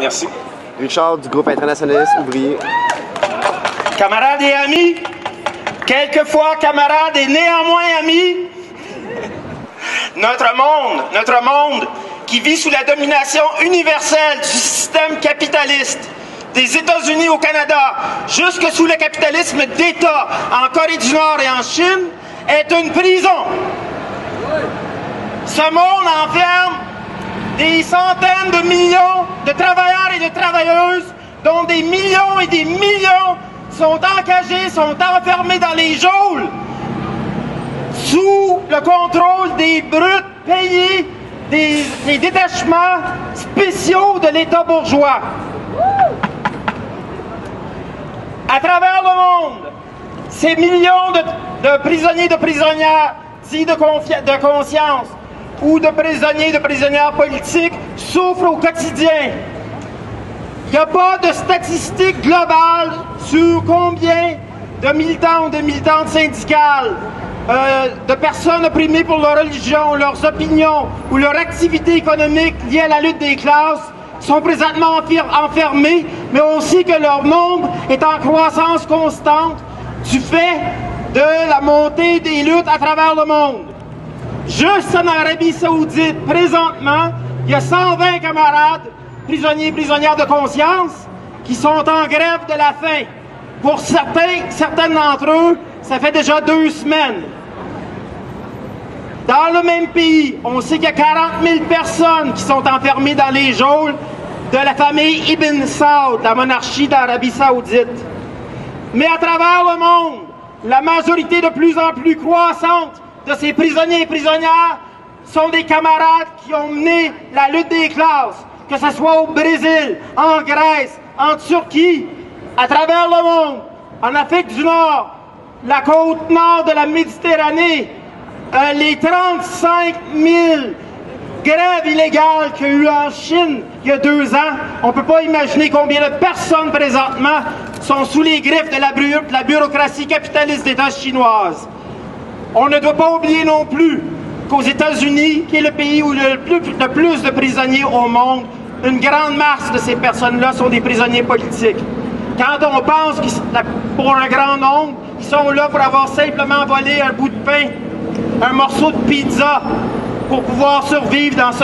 Merci. Richard du groupe internationaliste ouvrier. Camarades et amis, quelquefois camarades et néanmoins amis, notre monde qui vit sous la domination universelle du système capitaliste, des États-Unis au Canada, jusque sous le capitalisme d'État en Corée du Nord et en Chine, est une prison. Ce monde enferme des centaines de millions de travailleurs et de travailleuses, dont des millions et des millions sont encagés, sont enfermés dans les geôles, sous le contrôle des brutes payés des détachements spéciaux de l'État bourgeois. À travers le monde, ces millions de prisonniers, de prisonnières dits de conscience ou de prisonniers, de prisonnières politiques souffrent au quotidien. Il n'y a pas de statistiques globales sur combien de militants ou de militantes syndicales, de personnes opprimées pour leur religion, leurs opinions ou leur activité économique liée à la lutte des classes sont présentement enfermés, mais aussi que leur nombre est en croissance constante du fait de la montée des luttes à travers le monde. Juste en Arabie Saoudite, présentement, il y a 120 camarades, prisonniers et prisonnières de conscience, qui sont en grève de la faim. Pour certaines d'entre eux, ça fait déjà 2 semaines. Dans le même pays, on sait qu'il y a 40 000 personnes qui sont enfermées dans les geôles de la famille Ibn Saud, la monarchie d'Arabie Saoudite. Mais à travers le monde, la majorité de plus en plus croissante de ces prisonniers et prisonnières sont des camarades qui ont mené la lutte des classes, que ce soit au Brésil, en Grèce, en Turquie, à travers le monde, en Afrique du Nord, la côte nord de la Méditerranée, les 35 000 grèves illégales qu'il y a eu en Chine il y a 2 ans. On ne peut pas imaginer combien de personnes présentement sont sous les griffes de la bureaucratie capitaliste d'État chinoise. On ne doit pas oublier non plus qu'aux États-Unis, qui est le pays où il y a le plus de prisonniers au monde, une grande masse de ces personnes-là sont des prisonniers politiques. Quand on pense que pour un grand nombre, ils sont là pour avoir simplement volé un bout de pain, un morceau de pizza, pour pouvoir survivre dans ce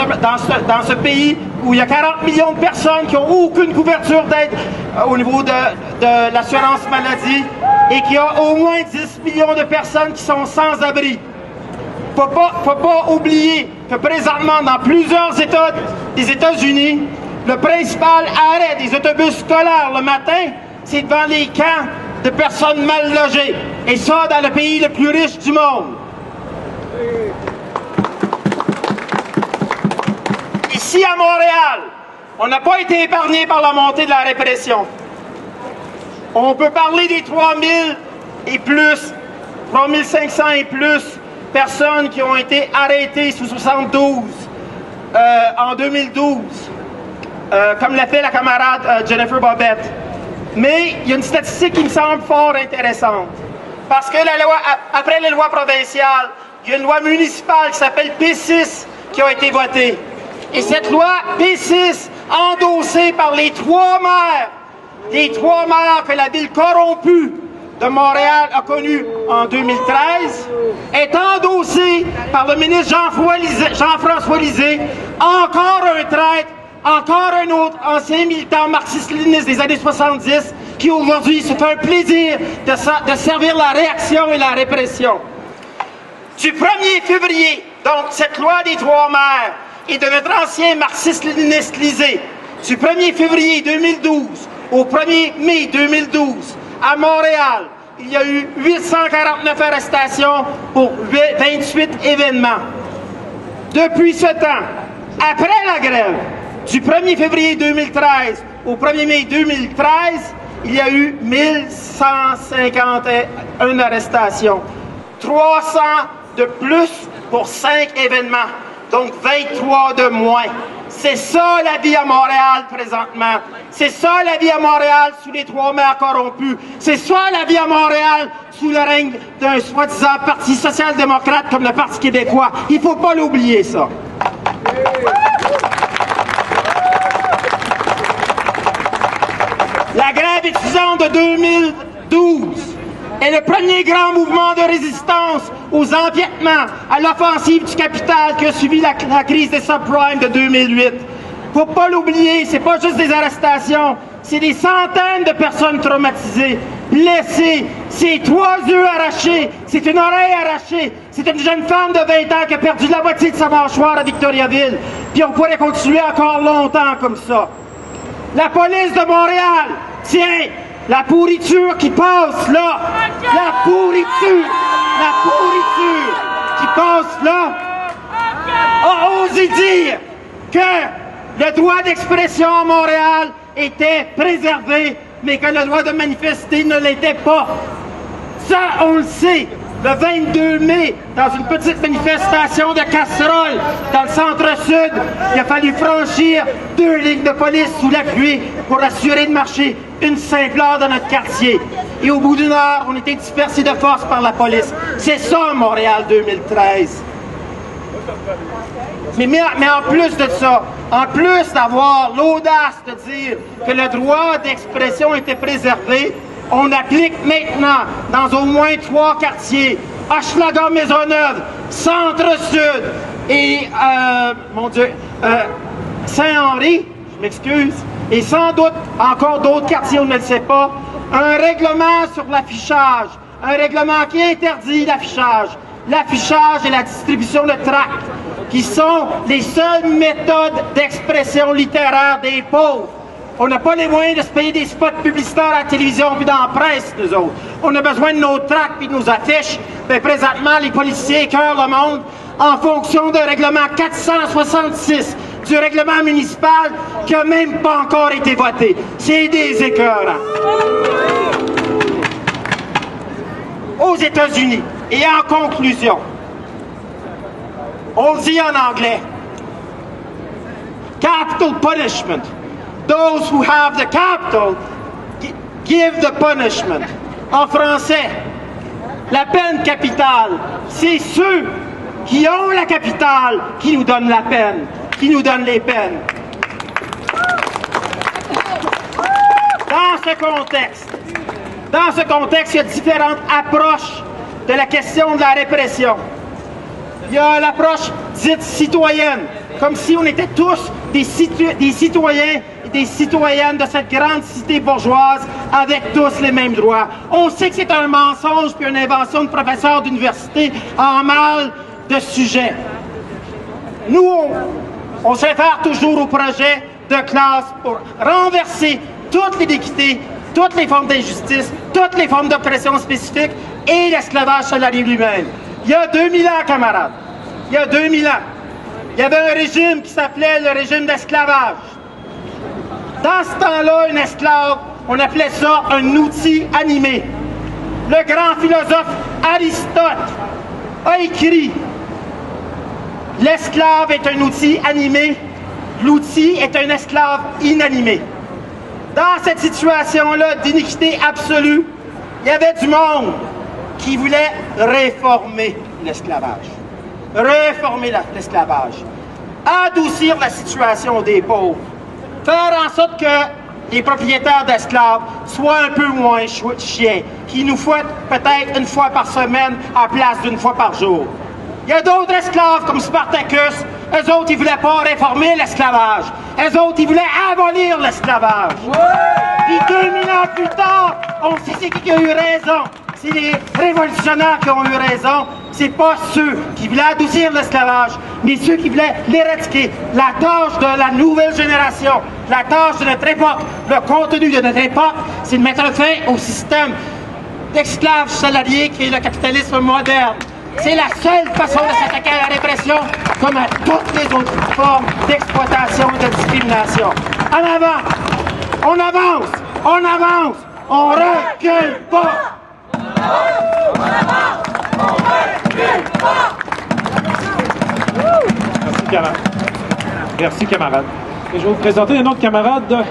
pays où il y a 40 millions de personnes qui n'ont aucune couverture d'aide au niveau de l'assurance maladie et qu'il y a au moins 10 millions de personnes qui sont sans abri. Faut pas oublier que présentement, dans plusieurs États des États-Unis, le principal arrêt des autobus scolaires le matin, c'est devant les camps de personnes mal logées. Et ça, dans le pays le plus riche du monde. Ici, à Montréal, on n'a pas été épargné par la montée de la répression. On peut parler des 3000 et plus, 3500 et plus personnes qui ont été arrêtées sous 72 en 2012, comme l'a fait la camarade Jennifer Bobette. Mais il y a une statistique qui me semble fort intéressante. Parce que après les lois provinciales, il y a une loi municipale qui s'appelle P6 qui a été votée. Et cette loi P6, endossée par les 3 maires que la ville corrompue de Montréal a connue en 2013, est endossée par le ministre Jean-François Lisée, encore un traître, encore un autre ancien militant marxiste-léniniste des années 70, qui aujourd'hui se fait un plaisir de servir la réaction et la répression. Du 1er février, donc cette loi des 3 maires, et de notre ancien marxiste-léniniste Lisée, du 1er février 2012 au 1er mai 2012, à Montréal, il y a eu 849 arrestations pour 28 événements. Depuis ce temps, après la grève, du 1er février 2013 au 1er mai 2013, il y a eu 1151 arrestations. 300 de plus pour 5 événements. Donc 23 de moins. C'est ça la vie à Montréal présentement. C'est ça la vie à Montréal sous les 3 maires corrompus. C'est ça la vie à Montréal sous le règne d'un soi-disant parti social-démocrate comme le Parti québécois. Il ne faut pas l'oublier, ça. grève étudiante de 2012 est le premier grand mouvement de résistance aux empiètements, à l'offensive du capital qui a suivi la crise des subprimes de 2008. Faut pas l'oublier, c'est pas juste des arrestations, c'est des centaines de personnes traumatisées, blessées, c'est 3 yeux arrachés, c'est une oreille arrachée, c'est une jeune femme de 20 ans qui a perdu la moitié de sa mâchoire à Victoriaville. Puis on pourrait continuer encore longtemps comme ça. La police de Montréal, tiens, la pourriture qui passe là, la pourriture qui passe là, a osé dire que le droit d'expression à Montréal était préservé, mais que le droit de manifester ne l'était pas. Ça, on le sait. Le 22 mai, dans une petite manifestation de casseroles dans le centre-sud, il a fallu franchir 2 lignes de police sous la pluie pour assurer de marcher une simple heure dans notre quartier. Et au bout d'une heure, on était dispersés de force par la police. C'est ça, Montréal 2013. Mais en plus de ça, en plus d'avoir l'audace de dire que le droit d'expression était préservé, on applique maintenant dans au moins 3 quartiers, Hochelaga-Maisonneuve, Centre-Sud et, Saint-Henri, je m'excuse, et sans doute encore d'autres quartiers, on ne le sait pas, un règlement sur l'affichage, un règlement qui interdit l'affichage et la distribution de tracts, qui sont les seules méthodes d'expression littéraire des pauvres. On n'a pas les moyens de se payer des spots publicitaires à la télévision puis dans la presse, nous autres. On a besoin de nos tracts puis de nos affiches. Mais présentement, les policiers écœurent le monde en fonction de règlement 466 du règlement municipal qui n'a même pas encore été voté. C'est des écœurants. Aux États-Unis, et en conclusion, on dit en anglais, capital punishment. Those who have the capital give the punishment. En français, la peine capitale, c'est ceux qui ont la capitale qui nous donnent la peine, qui nous donnent les peines. Dans ce contexte, il y a différentes approches de la question de la répression. Il y a l'approche dite citoyenne, comme si on était tous des citoyens et des citoyennes de cette grande cité bourgeoise avec tous les mêmes droits. On sait que c'est un mensonge puis une invention de professeurs d'université en mal de sujet. Nous, on se réfère toujours au projet de classe pour renverser toute l'iniquité, toutes les formes d'injustice, toutes les formes d'oppression spécifiques et l'esclavage salarié lui-même. Il y a 2000 ans, camarades, il y a 2000 ans, il y avait un régime qui s'appelait le régime d'esclavage. Dans ce temps-là, un esclave, on appelait ça un outil animé. Le grand philosophe Aristote a écrit « L'esclave est un outil animé, l'outil est un esclave inanimé ». Dans cette situation-là d'iniquité absolue, il y avait du monde qui voulait réformer l'esclavage. Réformer l'esclavage. Adoucir la situation des pauvres. Faire en sorte que les propriétaires d'esclaves soient un peu moins chiens, qui nous fouettent peut-être une fois par semaine à place d'une fois par jour. Il y a d'autres esclaves comme Spartacus, eux autres, ils voulaient pas réformer l'esclavage. Eux autres, ils voulaient abolir l'esclavage. Puis 2000 ans plus tard, on sait c'est qui a eu raison. C'est les révolutionnaires qui ont eu raison. C'est pas ceux qui voulaient adoucir l'esclavage, mais ceux qui voulaient l'éradiquer. La tâche de la nouvelle génération, la tâche de notre époque, le contenu de notre époque, c'est de mettre fin au système d'esclaves salariés qui est le capitalisme moderne. C'est la seule façon de s'attaquer à la répression, comme à toutes les autres formes d'exploitation et de discrimination. En avant! On avance! On avance! On recule pas! Merci, camarade. Et je vais vous présenter un autre camarade.